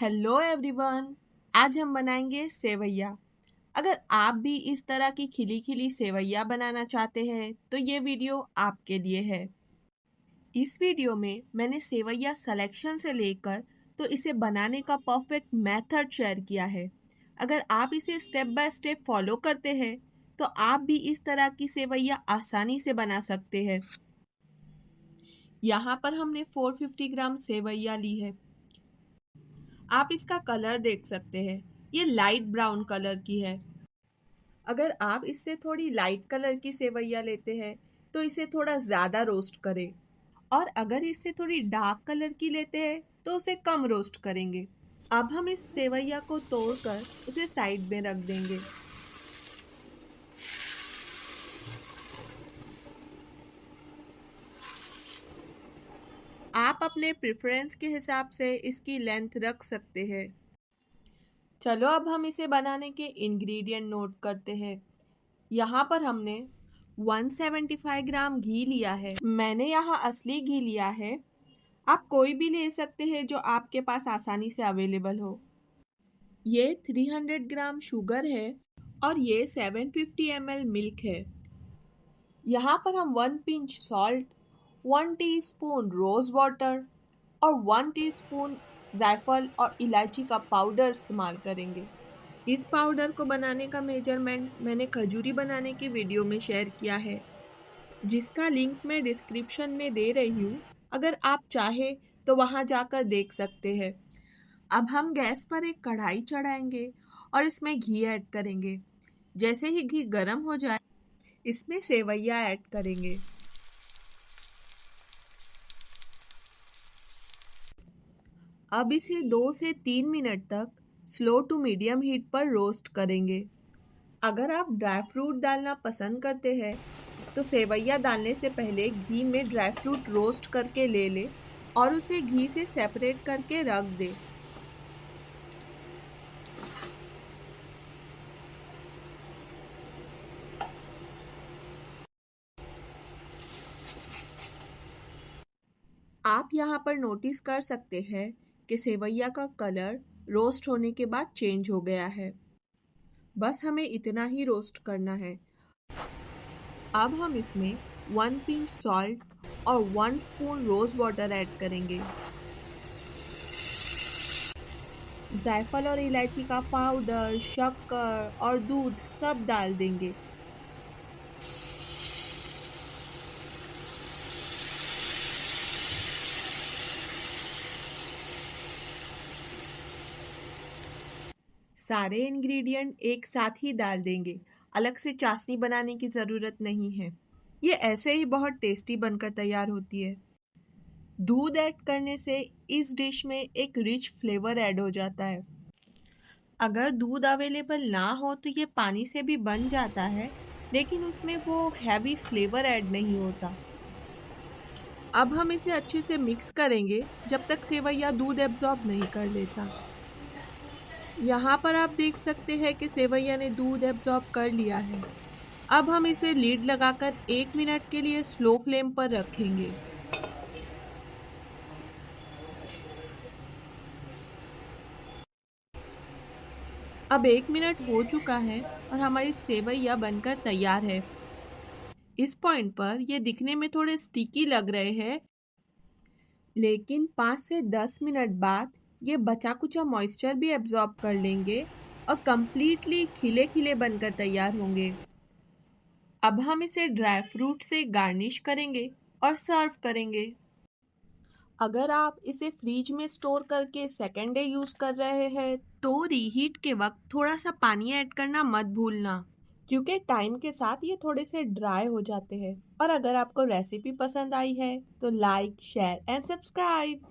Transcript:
Hello everyone. आज हम बनाएंगे सेवैया। अगर आप भी इस तरह की खिली खिली सेवैया बनाना चाहते हैं तो ये वीडियो आपके लिए है। इस वीडियो में मैंने सेवैया सिलेक्शन से लेकर तो इसे बनाने का परफेक्ट मेथड शेयर किया है। अगर आप इसे स्टेप बाय स्टेप फॉलो करते हैं तो आप भी इस तरह की सेवैया आसानी से बना सकते हैं। यहाँ पर हमने 450 ग्राम सेवैया ली है। आप इसका कलर देख सकते हैं, ये लाइट ब्राउन कलर की है। अगर आप इससे थोड़ी लाइट कलर की सेवैया लेते हैं तो इसे थोड़ा ज़्यादा रोस्ट करें, और अगर इससे थोड़ी डार्क कलर की लेते हैं तो उसे कम रोस्ट करेंगे। अब हम इस सेवैया को तोड़कर उसे साइड में रख देंगे। आप अपने प्रेफरेंस के हिसाब से इसकी लेंथ रख सकते हैं। चलो अब हम इसे बनाने के इंग्रेडिएंट नोट करते हैं। यहाँ पर हमने 175 ग्राम घी लिया है। मैंने यहाँ असली घी लिया है, आप कोई भी ले सकते हैं जो आपके पास आसानी से अवेलेबल हो। ये 300 ग्राम शुगर है और ये 750 ml मिल्क है। यहाँ पर हम 1 pinch salt, 1 teaspoon rose water और 1 टीस्पून जायफल और इलायची का पाउडर इस्तेमाल करेंगे। इस पाउडर को बनाने का मेजरमेंट मैंने खजूरी बनाने की वीडियो में शेयर किया है, जिसका लिंक मैं डिस्क्रिप्शन में दे रही हूँ। अगर आप चाहे तो वहाँ जाकर देख सकते हैं। अब हम गैस पर एक कढ़ाई चढ़ाएंगे और इसमें घी ऐड करेंगे। जैसे ही घी गर्म हो जाए इसमें सेवैया ऐड करेंगे। अब इसे 2 से 3 मिनट तक स्लो टू मीडियम हीट पर रोस्ट करेंगे। अगर आप ड्राई फ्रूट डालना पसंद करते हैं तो सेवैया डालने से पहले घी में ड्राई फ्रूट रोस्ट करके ले लें और उसे घी से सेपरेट करके रख दें। आप यहाँ पर नोटिस कर सकते हैं कि सेवैया का कलर रोस्ट होने के बाद चेंज हो गया है। बस हमें इतना ही रोस्ट करना है। अब हम इसमें 1 पिंच सॉल्ट और 1 स्पून रोज वाटर ऐड करेंगे। जायफल और इलायची का पाउडर, शक्कर और दूध सब डाल देंगे। सारे इंग्रेडिएंट एक साथ ही डाल देंगे, अलग से चाशनी बनाने की ज़रूरत नहीं है। ये ऐसे ही बहुत टेस्टी बनकर तैयार होती है। दूध ऐड करने से इस डिश में एक रिच फ्लेवर ऐड हो जाता है। अगर दूध अवेलेबल ना हो तो ये पानी से भी बन जाता है, लेकिन उसमें वो हैवी फ्लेवर ऐड नहीं होता। अब हम इसे अच्छे से मिक्स करेंगे जब तक सेवैया दूध एब्जॉर्ब नहीं कर लेता। यहाँ पर आप देख सकते हैं कि सेवैया ने दूध एब्जॉर्ब कर लिया है। अब हम इसे लीड लगाकर 1 मिनट के लिए स्लो फ्लेम पर रखेंगे। अब 1 मिनट हो चुका है और हमारी सेवैया बनकर तैयार है। इस पॉइंट पर ये दिखने में थोड़े स्टिकी लग रहे हैं, लेकिन 5 से 10 मिनट बाद ये बचा कुचा मॉइस्चर भी एब्जॉर्ब कर लेंगे और कंप्लीटली खिले खिले बनकर तैयार होंगे। अब हम इसे ड्राई फ्रूट से गार्निश करेंगे और सर्व करेंगे। अगर आप इसे फ्रीज में स्टोर करके सेकेंड डे यूज़ कर रहे हैं तो रीहीट के वक्त थोड़ा सा पानी ऐड करना मत भूलना, क्योंकि टाइम के साथ ये थोड़े से ड्राई हो जाते हैं। और अगर आपको रेसिपी पसंद आई है तो लाइक, शेयर एंड सब्सक्राइब।